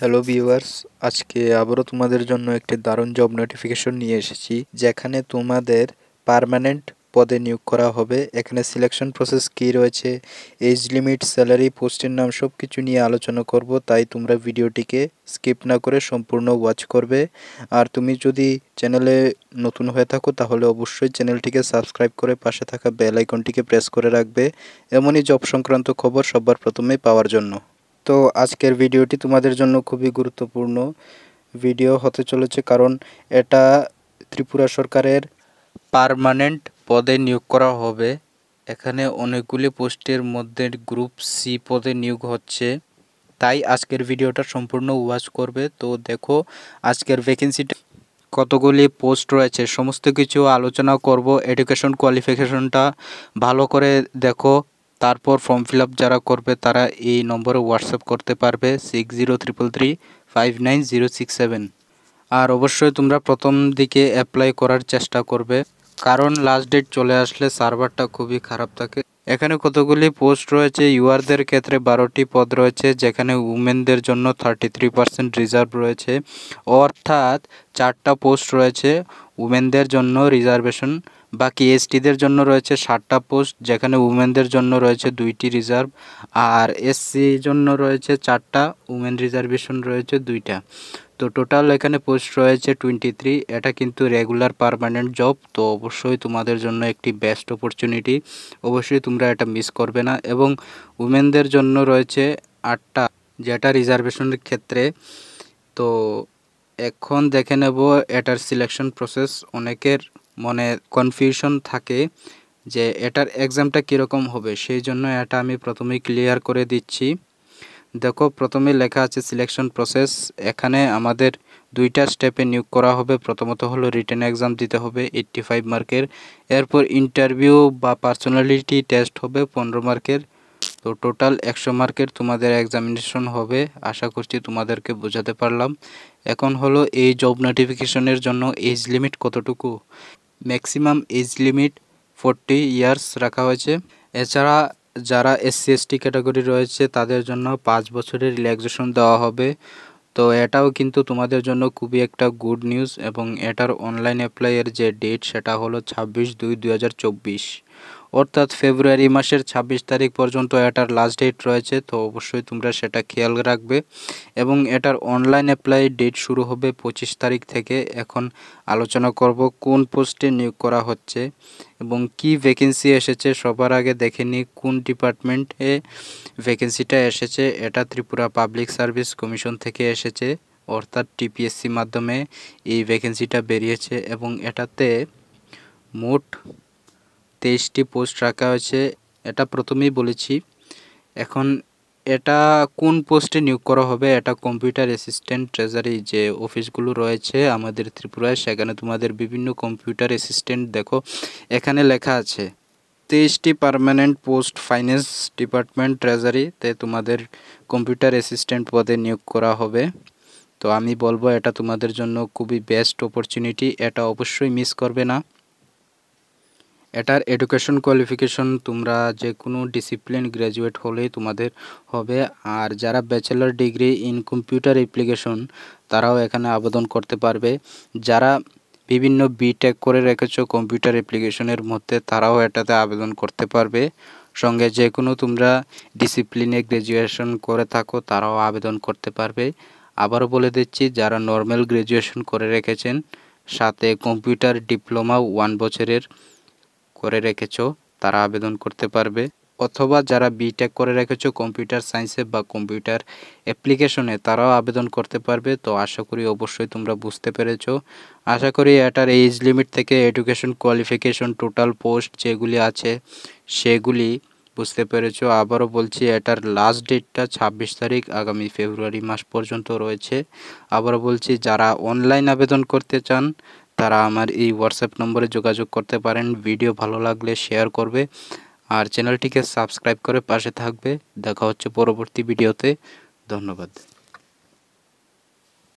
Hello viewers, আজকে আবারও তোমাদের জন্য একটি দারুণ জব নোটিফিকেশন নিয়ে এসেছি, যেখানে তোমাদের পার্মানেন্ট পদে নিয়োগ করা হবে। এখানে সিলেকশন প্রসেস কী রয়েছে, এজ লিমিট, স্যালারি, পোস্টের নাম সব কিছু নিয়ে আলোচনা করব। তাই তোমরা ভিডিওটিকে স্কিপ না করে সম্পূর্ণ ওয়াচ করবে। আর তুমি যদি চ্যানেলে নতুন হয়ে থাকো তাহলে অবশ্যই চ্যানেলটিকে সাবস্ক্রাইব করে পাশে থাকা বেল আইকনটিকে প্রেস করে রাখবে, এমনই জব সংক্রান্ত খবর সবার প্রথমে পাওয়ার জন্য। তো আজকের ভিডিওটি তোমাদের জন্য খুবই গুরুত্বপূর্ণ ভিডিও হতে চলেছে, কারণ এটা ত্রিপুরা সরকারের পার্মানেন্ট পদে নিয়োগ করা হবে। এখানে অনেকগুলি পোস্টের মধ্যে গ্রুপ সি পদে নিয়োগ হচ্ছে, তাই আজকের ভিডিওটা সম্পূর্ণ ওয়াচ করবে। তো দেখো আজকের ভ্যাকেন্সিটা কতগুলি পোস্ট রয়েছে সমস্ত কিছু আলোচনা করব। এডুকেশন কোয়ালিফিকেশনটা ভালো করে দেখো, তারপর ফর্ম ফিল আপ যারা করবে তারা এই নম্বরে হোয়াটসঅ্যাপ করতে পারবে 6033359067। আর অবশ্যই তোমরা প্রথম দিকে অ্যাপ্লাই করার চেষ্টা করবে, কারণ লাস্ট ডেট চলে আসলে সার্ভারটা খুবই খারাপ থাকে। এখানে কতগুলি পোস্ট রয়েছে। ইউআরদের ক্ষেত্রে 12টি পদ রয়েছে, যেখানে উমেনদের জন্য 33% রিজার্ভ রয়েছে, অর্থাৎ 4টা পোস্ট রয়েছে উমেনদের জন্য রিজার্ভেশন। বাকি এসটিদের জন্য রয়েছে 60টা পোস্ট, যেখানে উমেনদের জন্য রয়েছে 2টি রিজার্ভ, আর এসসির জন্য রয়েছে 4টা, উমেন রিজার্ভেশন রয়েছে 2টা। তো টোটাল এখানে পোস্ট রয়েছে 23। এটা কিন্তু রেগুলার পার্মানেন্ট জব, তো অবশ্যই তোমাদের জন্য একটি বেস্ট অপরচুনিটি, অবশ্যই তোমরা এটা মিস করবে না। এবং উমেনদের জন্য রয়েছে 8টা, যেটা রিজার্ভেশনের ক্ষেত্রে। তো এখন দেখে নেব এটার সিলেকশন প্রসেস। অনেকের মনে কনফিউশন থাকে যে এটার এক্সামটা কীরকম হবে, সেই জন্য এটা আমি প্রথমেই ক্লিয়ার করে দিচ্ছি। দেখো প্রথমে লেখা আছে সিলেকশন প্রসেস। এখানে আমাদের 2টা স্টেপে নিয়োগ করা হবে। প্রথমত হলো রিটেন এক্সাম দিতে হবে 85 মার্কের, এরপর ইন্টারভিউ বা পার্সোনালিটি টেস্ট হবে 15 মার্কের। তো টোটাল 100 মার্কের তোমাদের এক্সামিনেশন হবে। আশা করছি তোমাদেরকে বোঝাতে পারলাম। এখন হলো এই জব নোটিফিকেশনের জন্য এজ লিমিট কতটুকু। ম্যাক্সিমাম এজ লিমিট 40 ইয়ার্স রাখা হয়েছে। এছাড়া যারা এসসি এসটি ক্যাটাগরি রয়েছে তাদের জন্য 5 বছরের রিল্যাক্সেশন দেওয়া হবে। তো এটাও কিন্তু তোমাদের জন্য খুবই একটা গুড নিউজ। এবং এটার অনলাইন অ্যাপ্লাইয়ের যে ডেট সেটা হলো 26/2/2024, অর্থাৎ ফেব্রুয়ারি মাসের 26 তারিখ পর্যন্ত এটার লাস্ট ডেট রয়েছে। তো অবশ্যই তোমরা সেটা খেয়াল রাখবে। এবং এটার অনলাইন অ্যাপ্লাই ডেট শুরু হবে 25 তারিখ থেকে। এখন আলোচনা করব কোন পোস্টে নিয়োগ করা হচ্ছে এবং কি ভ্যাকেন্সি এসেছে। সবার আগে দেখে নিই কোন ডিপার্টমেন্টে ভ্যাকেন্সিটা এসেছে। এটা ত্রিপুরা পাবলিক সার্ভিস কমিশন থেকে এসেছে, অর্থাৎ টিপিএসসি মাধ্যমে এই ভ্যাকেন্সিটা বেরিয়েছে। এবং এটাতে মোট 23টি পোস্ট রাখা হয়েছে, এটা প্রথমেই বলেছি। এখন এটা কোন পোস্টে নিয়োগ করা হবে, এটা কম্পিউটার অ্যাসিস্ট্যান্ট ট্রেজারি যে অফিসগুলো রয়েছে আমাদের ত্রিপুরায়, সেখানে তোমাদের বিভিন্ন কম্পিউটার অ্যাসিস্ট্যান্ট দেখো এখানে লেখা আছে। 23টি পার্মানেন্ট পোস্ট ফাইন্যান্স ডিপার্টমেন্ট ট্রেজারিতে তোমাদের কম্পিউটার অ্যাসিস্ট্যান্ট পদে নিয়োগ করা হবে। তো আমি বলবো এটা তোমাদের জন্য খুবই বেস্ট অপরচুনিটি, এটা অবশ্যই মিস করবে না। এটার এডুকেশন কোয়ালিফিকেশন তোমরা যে কোনো ডিসিপ্লিন গ্র্যাজুয়েট হলেই তোমাদের হবে। আর যারা bachelor degree in computer application তারাও এখানে আবেদন করতে পারবে। যারা বিভিন্ন বিটেক করে রেখেছো কম্পিউটার অ্যাপ্লিকেশনের মধ্যে তারাও এটাতে আবেদন করতে পারবে। সঙ্গে যে কোনো তোমরা ডিসিপ্লিনে গ্র্যাজুয়েশন করে থাকো তারাও আবেদন করতে পারবে। আবারও বলে দিচ্ছি, যারা নর্মাল গ্র্যাজুয়েশন করে রেখেছেন সাথে কম্পিউটার ডিপ্লোমা 1 বছরের করে রেখেছো তারা আবেদন করতে পারবে। অথবা যারা বিটেক করে রেখেছো কম্পিউটার সায়েন্সে বা কম্পিউটার অ্যাপ্লিকেশনে তারাও আবেদন করতে পারবে। তো আশা করি অবশ্যই তোমরা বুঝতে পেরেছো। আশা করি এটার এজ লিমিট থেকে এডুকেশন কোয়ালিফিকেশন টোটাল পোস্ট যেগুলি আছে সেগুলি বুঝতে পেরেছো। আবারও বলছি এটার লাস্ট ডেটটা 26 তারিখ, আগামী ফেব্রুয়ারি মাস পর্যন্ত রয়েছে। আবারও বলছি, যারা অনলাইন আবেদন করতে চান তারা আমার এই হোয়াটসঅ্যাপ নম্বরে যোগাযোগ করতে পারেন। ভিডিও ভালো লাগলে শেয়ার করবে আর চ্যানেলটিকে সাবস্ক্রাইব করে পাশে থাকবে। দেখা হচ্ছে পরবর্তী ভিডিওতে। ধন্যবাদ।